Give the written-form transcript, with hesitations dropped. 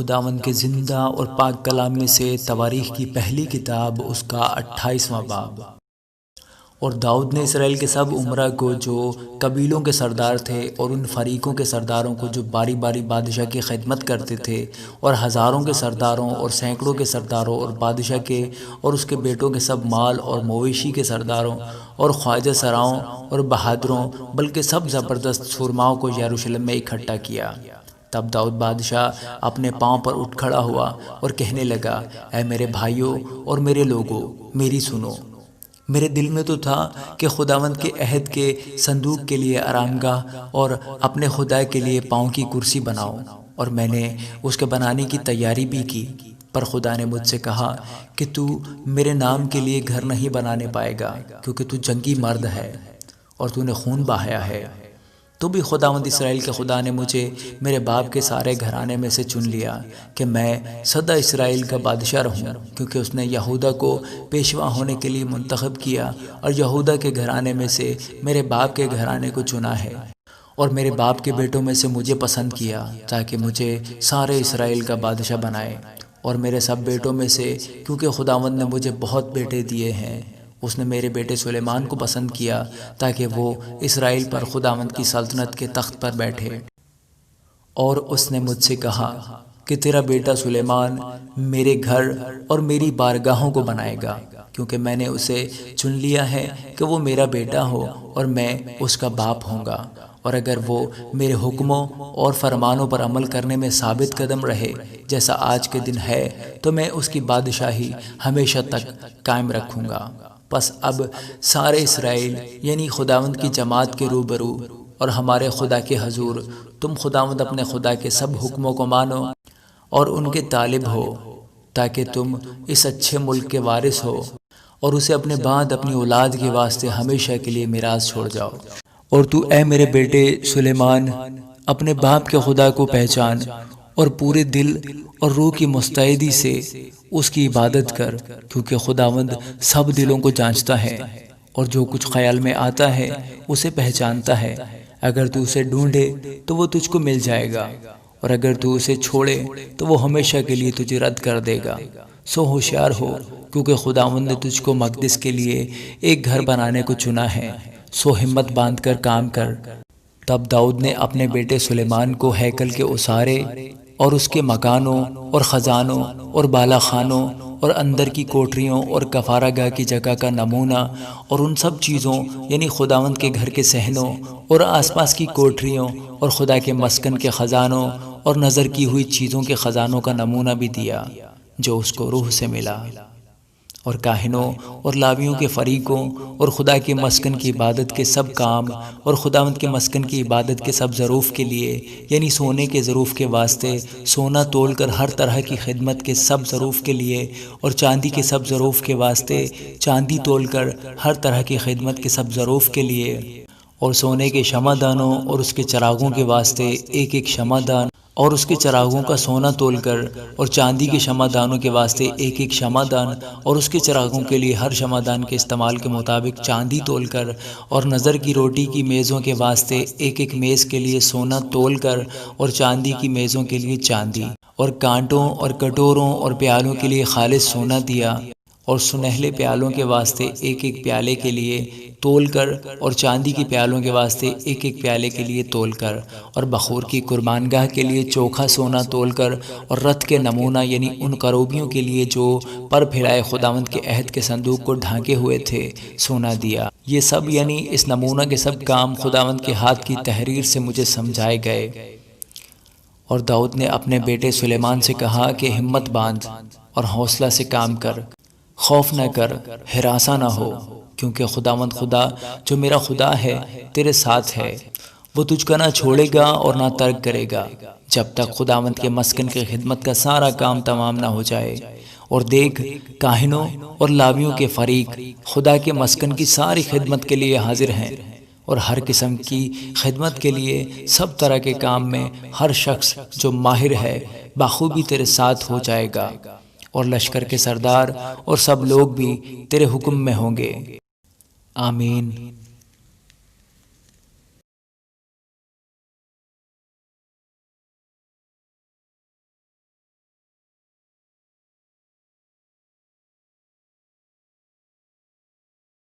خداوند کے زندہ اور پاک کلام میں سے تواریخ کی پہلی کتاب، اس کا 28واں باب۔ اور داؤد نے اسرائیل کے سب امراء کو جو قبیلوں کے سردار تھے اور ان فریقوں کے سرداروں کو جو باری باری بادشاہ کی خدمت کرتے تھے، اور ہزاروں کے سرداروں اور سینکڑوں کے سرداروں اور بادشاہ کے اور اس کے بیٹوں کے سب مال اور مویشی کے سرداروں اور خواجہ سراؤں اور بہادروں، بلکہ سب زبردست سرماؤں کو یروشلم میں اکٹھا کیا۔ تب داؤد بادشاہ اپنے پاؤں پر اٹھ کھڑا ہوا اور کہنے لگا، اے میرے بھائیوں اور میرے لوگوں، میری سنو۔ میرے دل میں تو تھا کہ خداوند کے عہد کے صندوق کے لیے آرامگاہ اور اپنے خدا کے لیے پاؤں کی کرسی بناؤں، اور میں نے اس کے بنانے کی تیاری بھی کی۔ پر خدا نے مجھ سے کہا کہ تو میرے نام کے لیے گھر نہیں بنانے پائے گا، کیونکہ تو جنگی مرد ہے اور تو نے خون بہایا ہے۔ تو بھی خداوند اسرائیل کے خدا نے مجھے میرے باپ کے سارے گھرانے میں سے چن لیا کہ میں سدا اسرائیل کا بادشاہ رہوں، کیونکہ اس نے یہودا کو پیشوا ہونے کے لیے منتخب کیا اور یہودا کے گھرانے میں سے میرے باپ کے گھرانے کو چنا ہے، اور میرے باپ کے بیٹوں میں سے مجھے پسند کیا تاکہ مجھے سارے اسرائیل کا بادشاہ بنائے۔ اور میرے سب بیٹوں میں سے، کیونکہ خداوند نے مجھے بہت بیٹے دیے ہیں، اس نے میرے بیٹے سلیمان کو پسند کیا تاکہ وہ اسرائیل پر خداوند کی سلطنت کے تخت پر بیٹھے۔ اور اس نے مجھ سے کہا کہ تیرا بیٹا سلیمان میرے گھر اور میری بارگاہوں کو بنائے گا، کیونکہ میں نے اسے چن لیا ہے کہ وہ میرا بیٹا ہو اور میں اس کا باپ ہوں گا۔ اور اگر وہ میرے حکموں اور فرمانوں پر عمل کرنے میں ثابت قدم رہے جیسا آج کے دن ہے، تو میں اس کی بادشاہی ہمیشہ تک قائم رکھوں گا۔ پس اب سارے اسرائیل یعنی خداوند کی جماعت کے روبرو اور ہمارے خدا کے حضور، تم خداوند اپنے خدا کے سب حکموں کو مانو اور ان کے طالب ہو، تاکہ تم اس اچھے ملک کے وارث ہو اور اسے اپنے بعد اپنی اولاد کے واسطے ہمیشہ کے لیے میراث چھوڑ جاؤ۔ اور تو اے میرے بیٹے سلیمان اپنے باپ کے خدا کو پہچان اور پورے دل اور روح کی مستعدی سے اس کی عبادت کر، کیونکہ خداوند سب دلوں کو جانچتا ہے اور جو کچھ خیال میں آتا ہے اسے پہچانتا ہے۔ اگر تو اسے ڈھونڈے تو وہ تجھ کو مل جائے گا، اور اگر تو اسے چھوڑے تو وہ ہمیشہ کے لیے تجھے رد کر دے گا۔ سو ہوشیار ہو، کیونکہ خداوند نے تجھ کو مقدس کے لیے ایک گھر بنانے کو چنا ہے۔ سو ہمت باندھ کر کام کر۔ تب داؤد نے اپنے بیٹے سلیمان کو ہیکل کے اسارے اور اس کے مکانوں اور خزانوں اور بالا خانوں اور اندر کی کوٹریوں اور کفارہ گاہ کی جگہ کا نمونہ اور ان سب چیزوں یعنی خداوند کے گھر کے صحنوں اور آس پاس کی کوٹریوں اور خدا کے مسکن کے خزانوں اور نظر کی ہوئی چیزوں کے خزانوں کا نمونہ بھی دیا جو اس کو روح سے ملا۔ اور کاہنوں اور لاویوں کے فریقوں اور خدا کے مسکن کی عبادت کے سب کام اور خداوند کے مسکن کی عبادت کے سب ظروف کے لیے یعنی سونے کے ظروف کے واسطے سونا تول کر ہر طرح کی خدمت کے سب ظروف کے لیے، اور چاندی کے سب ظروف کے واسطے چاندی تول کر ہر طرح کی خدمت کے سب ظروف کے لیے، اور سونے کے شمعدانوں اور اس کے چراغوں کے واسطے ایک ایک شمعدان اور اس کے چراغوں کا سونا تول کر، اور چاندی کے شمعدانوں کے واسطے ایک ایک شمعدان اور اس کے چراغوں کے لیے ہر شمعدان کے استعمال کے مطابق چاندی تول کر، اور نظر کی روٹی کی میزوں کے واسطے ایک ایک میز کے لیے سونا تول کر، اور چاندی کی میزوں کے لیے چاندی، اور کانٹوں اور کٹوروں اور پیالوں کے لیے خالص سونا دیا، اور سنہلے پیالوں کے واسطے ایک ایک پیالے کے لیے تول کر، اور چاندی کی پیالوں کے واسطے ایک ایک پیالے کے لیے تول کر، اور بخور کی قربان گاہ کے لیے چوکھا سونا تول کر، اور رتھ کے نمونہ یعنی ان کروبیوں کے لیے جو پر پھیلائے خداوند کے عہد کے صندوق کو ڈھانکے ہوئے تھے سونا دیا۔ یہ سب یعنی اس نمونہ کے سب کام خداوند کے ہاتھ کی تحریر سے مجھے سمجھائے گئے۔ اور داؤد نے اپنے بیٹے سلیمان سے کہا کہ ہمت باندھ اور حوصلہ سے کام کر، خوف نہ کر، ہراساں نہ ہو، کیونکہ خداوند خدا جو میرا خدا ہے تیرے ساتھ ہے۔ وہ تجھ کا نہ چھوڑے گا اور نہ ترک کرے گا جب تک خداوند کے مسکن کی خدمت کا سارا کام تمام نہ ہو جائے۔ اور دیکھ، کاہنوں اور لاویوں کے فریق خدا کے مسکن کی ساری خدمت کے لیے حاضر ہیں، اور ہر قسم کی خدمت کے لیے سب طرح کے کام میں ہر شخص جو ماہر ہے بخوبی تیرے ساتھ ہو جائے گا، اور لشکر کے سردار اور سب لوگ بھی تیرے حکم میں ہوں گے۔ آمین۔